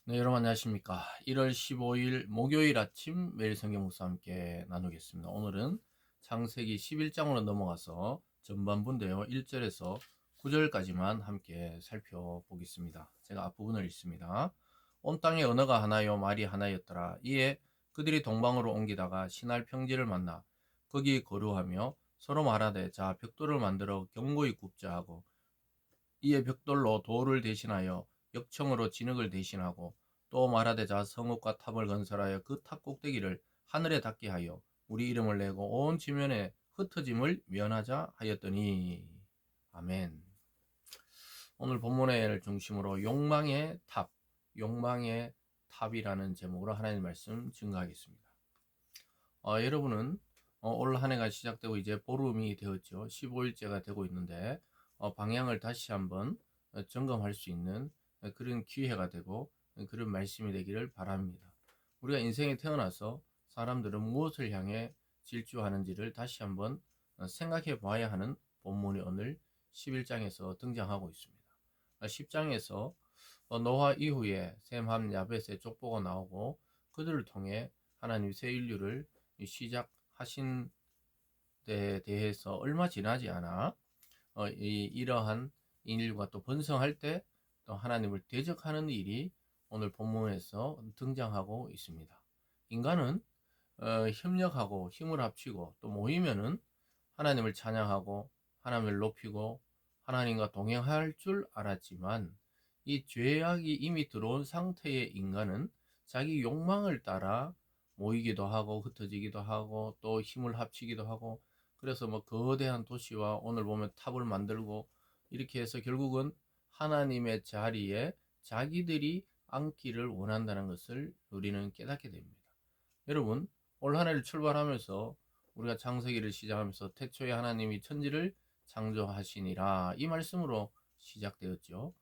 네, 여러분 안녕하십니까. 1월 15일 목요일 아침 매일 성경 묵상 함께 나누겠습니다. 오늘은 창세기 11장으로 넘어가서 전반부인데요. 1절에서 9절까지만 함께 살펴보겠습니다. 제가 앞부분을 읽습니다. 온 땅의 언어가 하나요 말이 하나였더라. 이에 그들이 동방으로 옮기다가 신할 평지를 만나 거기 거류하며 서로 말하되 자 벽돌을 만들어 견고히 굽자 하고 이에 벽돌로 돌을 대신하여 역청으로 진흙을 대신하고 또 말하되 자 성읍과 탑을 건설하여 그 탑 꼭대기를 하늘에 닿게 하여 우리 이름을 내고 온 지면에 흩어짐을 면하자 하였더니 아멘. 오늘 본문을 중심으로 욕망의 탑이라는 제목으로 하나님 말씀 증거하겠습니다. 여러분은 올 한 해가 시작되고 이제 보름이 되었죠. 15일째가 되고 있는데 방향을 다시 한번 점검할 수 있는 그런 기회가 되고 그런 말씀이 되기를 바랍니다. 우리가 인생에 태어나서 사람들은 무엇을 향해 질주하는지를 다시 한번 생각해 봐야 하는 본문이 오늘 11장에서 등장하고 있습니다. 10장에서 노아 이후에 셈, 함, 야벳의 족보가 나오고 그들을 통해 하나님 새 인류를 시작하신 데 대해서 얼마 지나지 않아 이러한 인류가 또 번성할 때 또 하나님을 대적하는 일이 오늘 본문에서 등장하고 있습니다. 인간은 협력하고 힘을 합치고 또 모이면은 하나님을 찬양하고 하나님을 높이고 하나님과 동행할 줄 알았지만 이 죄악이 이미 들어온 상태의 인간은 자기 욕망을 따라 모이기도 하고 흩어지기도 하고 또 힘을 합치기도 하고 그래서 뭐 거대한 도시와 오늘 보면 탑을 만들고 이렇게 해서 결국은 하나님의 자리에 자기들이 앉기를 원한다는 것을 우리는 깨닫게 됩니다. 여러분, 올 한 해를 출발하면서 우리가 창세기를 시작하면서 태초에 하나님이 천지를 창조하시니라 이 말씀으로 시작되었죠.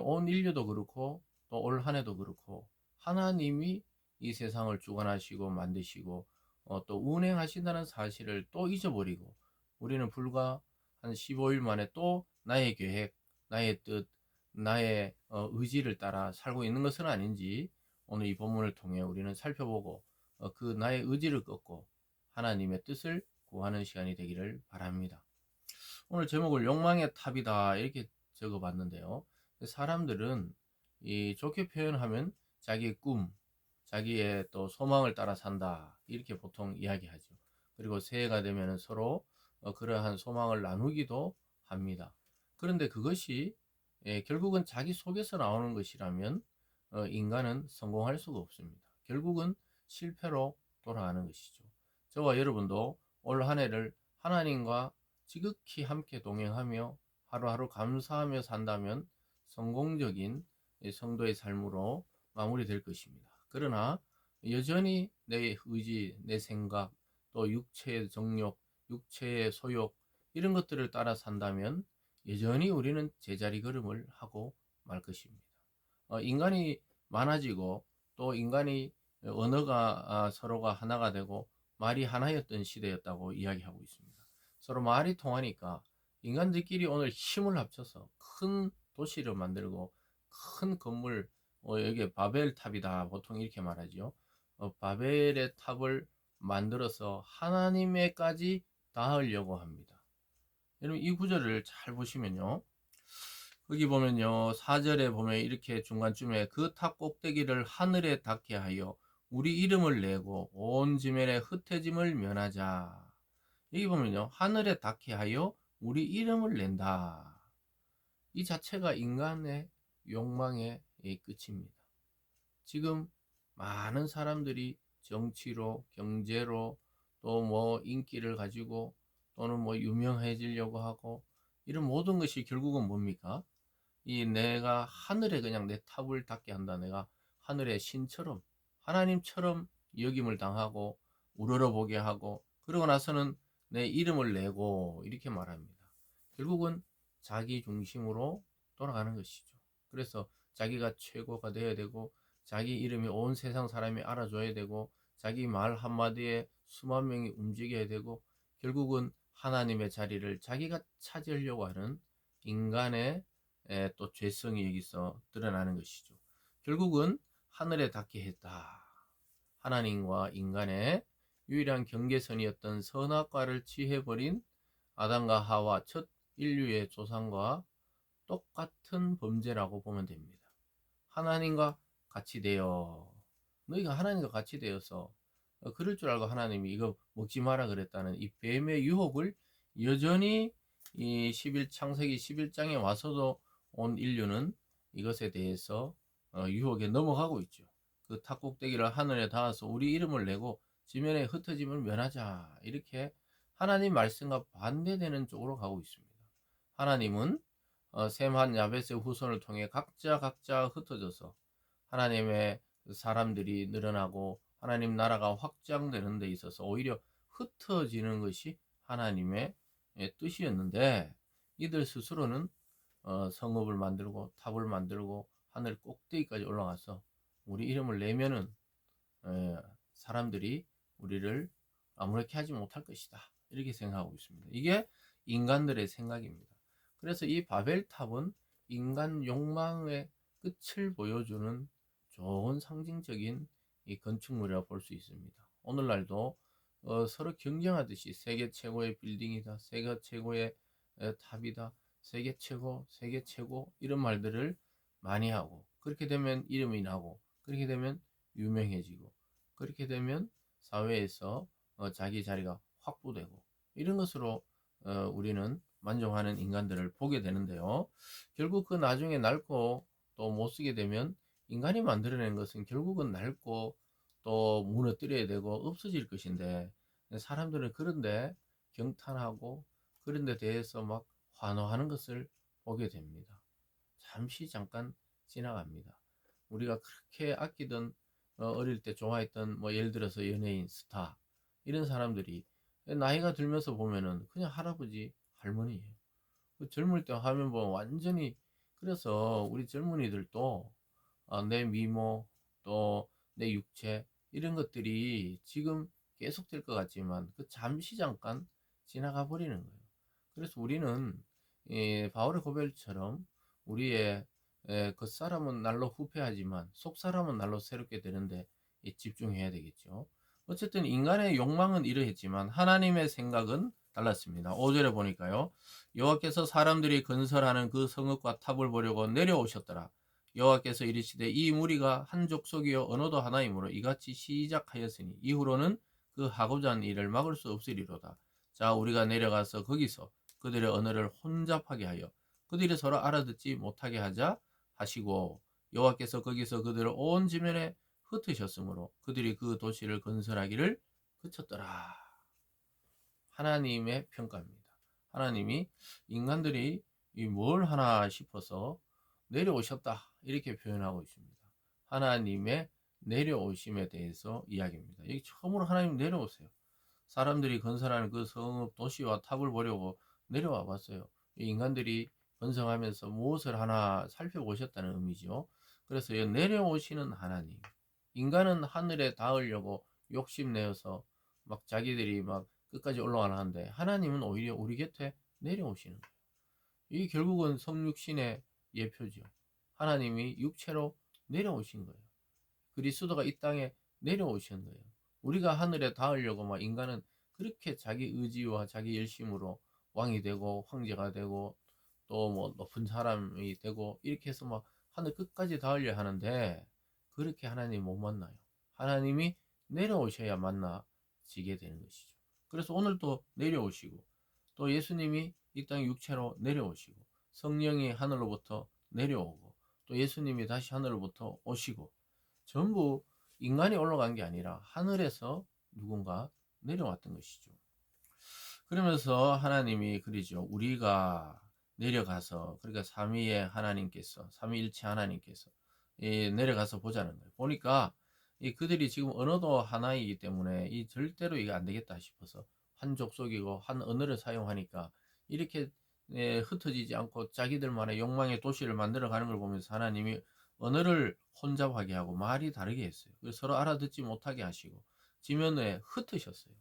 온 인류도 그렇고 또 올 한 해도 그렇고 하나님이 이 세상을 주관하시고 만드시고 또 운행하신다는 사실을 또 잊어버리고 우리는 불과 한 15일 만에 또 나의 계획, 나의 뜻, 나의 의지를 따라 살고 있는 것은 아닌지 오늘 이 본문을 통해 우리는 살펴보고 그 나의 의지를 꺾고 하나님의 뜻을 구하는 시간이 되기를 바랍니다. 오늘 제목을 욕망의 탑이다 이렇게 적어봤는데요. 사람들은 이 좋게 표현하면 자기의 꿈, 자기의 또 소망을 따라 산다 이렇게 보통 이야기하죠. 그리고 새해가 되면 서로 그러한 소망을 나누기도 합니다. 그런데 그것이 결국은 자기 속에서 나오는 것이라면 인간은 성공할 수가 없습니다. 결국은 실패로 돌아가는 것이죠. 저와 여러분도 올 한 해를 하나님과 지극히 함께 동행하며 하루하루 감사하며 산다면 성공적인 성도의 삶으로 마무리될 것입니다. 그러나 여전히 내 의지, 내 생각, 또 육체의 정욕, 육체의 소욕 이런 것들을 따라 산다면 여전히 우리는 제자리 걸음을 하고 말 것입니다. 인간이 많아지고 또 인간이 언어가 서로가 하나가 되고 말이 하나였던 시대였다고 이야기하고 있습니다. 서로 말이 통하니까 인간들끼리 오늘 힘을 합쳐서 큰 도시를 만들고 큰 건물 여기 바벨 탑이다 보통 이렇게 말하죠. 바벨의 탑을 만들어서 하나님에까지 닿으려고 합니다. 여러분 이 구절을 잘 보시면요. 거기 보면요. 4절에 보면 이렇게 중간쯤에 그 탑 꼭대기를 하늘에 닿게 하여 우리 이름을 내고 온 지면에 흩어짐을 면하자. 여기 보면요. 하늘에 닿게 하여 우리 이름을 낸다. 이 자체가 인간의 욕망의 끝입니다. 지금 많은 사람들이 정치로, 경제로, 또 뭐 인기를 가지고 또는 뭐 유명해지려고 하고 이런 모든 것이 결국은 뭡니까? 이 내가 하늘에 그냥 내 탑을 닿게 한다. 내가 하늘의 신처럼 하나님처럼 여김을 당하고 우러러보게 하고 그러고 나서는 내 이름을 내고 이렇게 말합니다. 결국은 자기 중심으로 돌아가는 것이죠. 그래서 자기가 최고가 되어야 되고 자기 이름이 온 세상 사람이 알아줘야 되고 자기 말 한마디에 수만 명이 움직여야 되고 결국은 하나님의 자리를 자기가 차지하려고 하는 인간의 또 죄성이 여기서 드러나는 것이죠. 결국은 하늘에 닿게 했다. 하나님과 인간의 유일한 경계선이었던 선악과를 취해버린 아담과 하와 첫 인류의 조상과 똑같은 범죄라고 보면 됩니다. 하나님과 같이 되어, 너희가 하나님과 같이 되어서 그럴 줄 알고 하나님이 이거 먹지 마라 그랬다는 이 뱀의 유혹을 여전히 이 창세기 11장에 와서도 온 인류는 이것에 대해서 유혹에 넘어가고 있죠. 그 탁꼭대기를 하늘에 닿아서 우리 이름을 내고 지면에 흩어짐을 면하자, 이렇게 하나님 말씀과 반대되는 쪽으로 가고 있습니다. 하나님은 셈한 야벳의 후손을 통해 각자 흩어져서 하나님의 사람들이 늘어나고 하나님 나라가 확장되는 데 있어서 오히려 흩어지는 것이 하나님의 뜻이었는데, 이들 스스로는 성읍을 만들고 탑을 만들고 하늘 꼭대기까지 올라가서 우리 이름을 내면은 사람들이 우리를 아무렇게 하지 못할 것이다, 이렇게 생각하고 있습니다. 이게 인간들의 생각입니다. 그래서 이 바벨탑은 인간 욕망의 끝을 보여주는 좋은 상징적인 이 건축물이라고 볼 수 있습니다. 오늘날도 서로 경쟁하듯이 세계 최고의 빌딩이다, 세계 최고의 탑이다, 세계 최고 이런 말들을 많이 하고, 그렇게 되면 이름이 나고, 그렇게 되면 유명해지고, 그렇게 되면 사회에서 자기 자리가 확보되고, 이런 것으로 우리는 만족하는 인간들을 보게 되는데요. 결국 그 나중에 낡고 또 못 쓰게 되면 인간이 만들어낸 것은 결국은 낡고 또 무너뜨려야 되고 없어질 것인데, 사람들은 그런데 경탄하고 그런 데 대해서 막 환호하는 것을 보게 됩니다. 잠시 잠깐 지나갑니다. 우리가 그렇게 아끼던 어릴 때 좋아했던 뭐 예를 들어서 연예인, 스타, 이런 사람들이 나이가 들면서 보면은 그냥 할아버지, 할머니예요. 그 젊을 때 하면 뭐 완전히, 그래서 우리 젊은이들도 내 미모, 또 내 육체, 이런 것들이 지금 계속될 것 같지만 그 잠시 잠깐 지나가 버리는 거예요. 그래서 우리는 바울의 고백처럼 우리의 겉사람은 날로 후패하지만 속사람은 날로 새롭게 되는데 집중해야 되겠죠. 어쨌든 인간의 욕망은 이러했지만 하나님의 생각은 달랐습니다. 5절에 보니까요. 여호와께서 사람들이 건설하는 그 성읍과 탑을 보려고 내려오셨더라. 여호와께서 이르시되 이 무리가 한 족속이요 언어도 하나이므로 이같이 시작하였으니 이후로는 그 하고자 하는 일을 막을 수 없으리로다. 자, 우리가 내려가서 거기서 그들의 언어를 혼잡하게 하여 그들이 서로 알아듣지 못하게 하자 하시고, 여호와께서 거기서 그들을 온 지면에 흩으셨으므로 그들이 그 도시를 건설하기를 그쳤더라. 하나님의 평가입니다. 하나님이 인간들이 뭘 하나 싶어서 내려오셨다, 이렇게 표현하고 있습니다. 하나님의 내려오심에 대해서 이야기입니다. 여기 처음으로 하나님 내려오세요. 사람들이 건설하는 그 성읍, 도시와 탑을 보려고 내려와 봤어요. 인간들이 건설하면서 무엇을 하나 살펴보셨다는 의미죠. 그래서 내려오시는 하나님, 인간은 하늘에 닿으려고 욕심내어서 막 자기들이 막 끝까지 올라가는데, 하나님은 오히려 우리 곁에 내려오시는 거예요. 이게 결국은 성육신의 예표죠. 하나님이 육체로 내려오신 거예요. 그리스도가 이 땅에 내려오신 거예요. 우리가 하늘에 닿으려고 막 인간은 그렇게 자기 의지와 자기 열심으로 왕이 되고 황제가 되고 또 뭐 높은 사람이 되고 이렇게 해서 막 하늘 끝까지 닿으려 하는데, 그렇게 하나님 못 만나요. 하나님이 내려오셔야 만나지게 되는 것이죠. 그래서 오늘도 내려오시고, 또 예수님이 이 땅에 육체로 내려오시고, 성령이 하늘로부터 내려오고, 또 예수님이 다시 하늘로부터 오시고, 전부 인간이 올라간 게 아니라 하늘에서 누군가 내려왔던 것이죠. 그러면서 하나님이 그러죠. 우리가 내려가서, 그러니까 삼위의 하나님께서, 삼위일체 하나님께서 내려가서 보자는 거예요. 보니까 그들이 지금 언어도 하나이기 때문에 이 절대로 이게 안 되겠다 싶어서 한 족속이고 한 언어를 사용하니까 이렇게 흩어지지 않고 자기들만의 욕망의 도시를 만들어 가는 걸 보면서 하나님이 언어를 혼잡하게 하고 말이 다르게 했어요. 서로 알아듣지 못하게 하시고 지면에 흩으셨어요.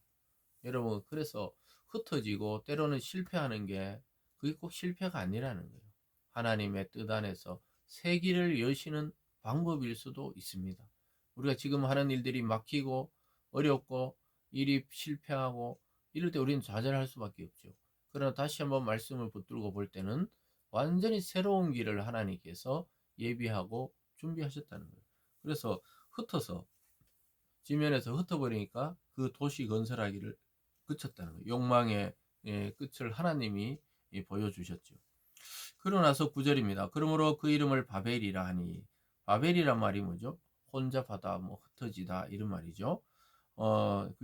여러분, 그래서 흩어지고 때로는 실패하는 게 그게 꼭 실패가 아니라는 거예요. 하나님의 뜻 안에서 새 길을 여시는 방법일 수도 있습니다. 우리가 지금 하는 일들이 막히고 어렵고 일이 실패하고 이럴 때 우리는 좌절할 수밖에 없죠. 그러나 다시 한번 말씀을 붙들고 볼 때는 완전히 새로운 길을 하나님께서 예비하고 준비하셨다는 거예요. 그래서 흩어서 지면에서 흩어버리니까 그 도시 건설하기를 그쳤다는 거예요. 욕망의 끝을 하나님이 보여주셨죠. 그러고 나서 9절입니다. 그러므로 그 이름을 바벨이라 하니, 바벨이란 말이 뭐죠? 혼잡하다, 뭐 흩어지다 이런 말이죠.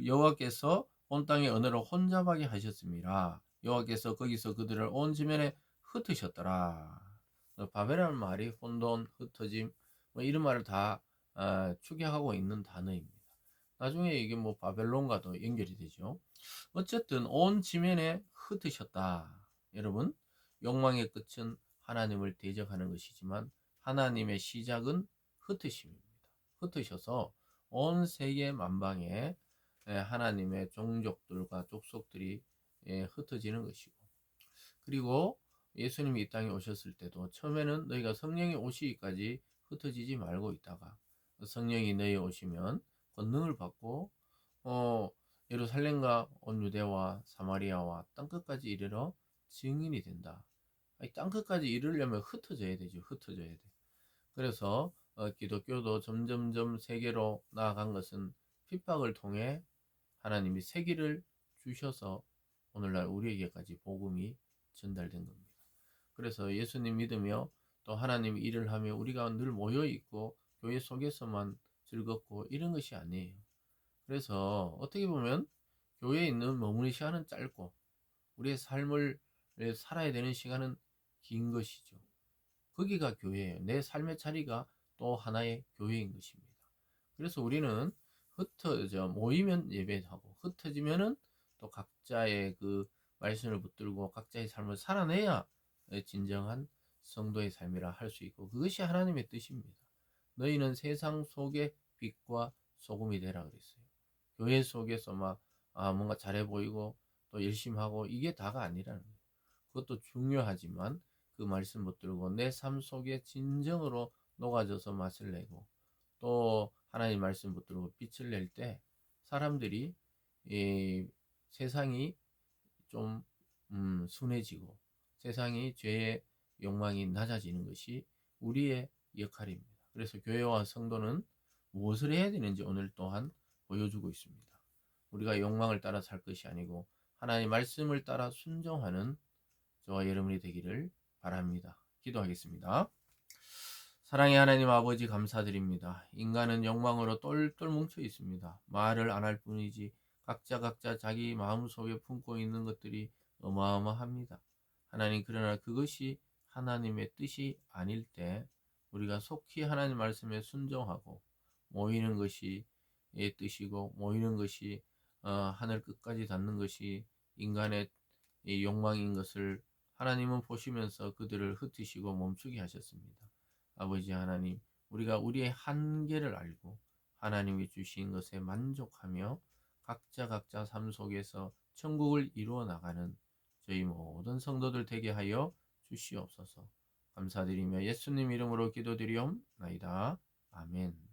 여호와께서 온 땅의 언어를 혼잡하게 하셨습니다. 여호와께서 거기서 그들을 온 지면에 흩으셨더라. 바벨이라는 말이 혼돈, 흩어짐, 뭐 이런 말을 다 축약하고 있는 단어입니다. 나중에 이게 뭐 바벨론과도 연결이 되죠. 어쨌든 온 지면에 흩으셨다. 여러분, 욕망의 끝은 하나님을 대적하는 것이지만 하나님의 시작은 흩으심입니다. 흩으셔서 온 세계 만방에 하나님의 종족들과 족속들이 흩어지는 것이고, 그리고 예수님이 이 땅에 오셨을 때도 처음에는 너희가 성령이 오시기까지 흩어지지 말고 있다가 성령이 너희 오시면 권능을 받고 예루살렘과 온 유대와 사마리아와 땅끝까지 이르러 증인이 된다. 아니, 땅끝까지 이르려면 흩어져야 되죠. 흩어져야 돼. 그래서 기독교도 점점점 세계로 나아간 것은 핍박을 통해 하나님이 세기를 주셔서 오늘날 우리에게까지 복음이 전달된 겁니다. 그래서 예수님 믿으며 또 하나님 일을 하며 우리가 늘 모여 있고 교회 속에서만 즐겁고 이런 것이 아니에요. 그래서 어떻게 보면 교회에 있는 머무는 시간은 짧고 우리의 삶을 살아야 되는 시간은 긴 것이죠. 거기가 교회예요. 내 삶의 자리가 또 하나의 교회인 것입니다. 그래서 우리는 흩어져 모이면 예배하고 흩어지면은 또 각자의 그 말씀을 붙들고 각자의 삶을 살아내야 진정한 성도의 삶이라 할 수 있고, 그것이 하나님의 뜻입니다. 너희는 세상 속의 빛과 소금이 되라 그랬어요. 교회 속에서 막 뭔가 잘해 보이고 또 열심히 하고 이게 다가 아니라는 거예요. 그것도 중요하지만 그 말씀 붙들고 내 삶 속에 진정으로 녹아져서 맛을 내고 또 하나님 말씀 붙들고 빛을 낼 때 사람들이 이 세상이 좀 순해지고 세상이 죄의 욕망이 낮아지는 것이 우리의 역할입니다. 그래서 교회와 성도는 무엇을 해야 되는지 오늘 또한 보여주고 있습니다. 우리가 욕망을 따라 살 것이 아니고 하나님의 말씀을 따라 순종하는 저와 여러분이 되기를 바랍니다. 기도하겠습니다. 사랑의 하나님 아버지 감사드립니다. 인간은 욕망으로 똘똘 뭉쳐 있습니다. 말을 안 할 뿐이지 각자 자기 마음속에 품고 있는 것들이 어마어마합니다. 하나님, 그러나 그것이 하나님의 뜻이 아닐 때 우리가 속히 하나님 말씀에 순종하고 모이는 것이 뜻이고 모이는 것이 하늘 끝까지 닿는 것이 인간의 욕망인 것을 하나님은 보시면서 그들을 흩으시고 멈추게 하셨습니다. 아버지 하나님, 우리가 우리의 한계를 알고 하나님이 주신 것에 만족하며 각자 삶 속에서 천국을 이루어 나가는 저희 모든 성도들 되게 하여 주시옵소서. 감사드리며 예수님 이름으로 기도드리옵나이다. 아멘.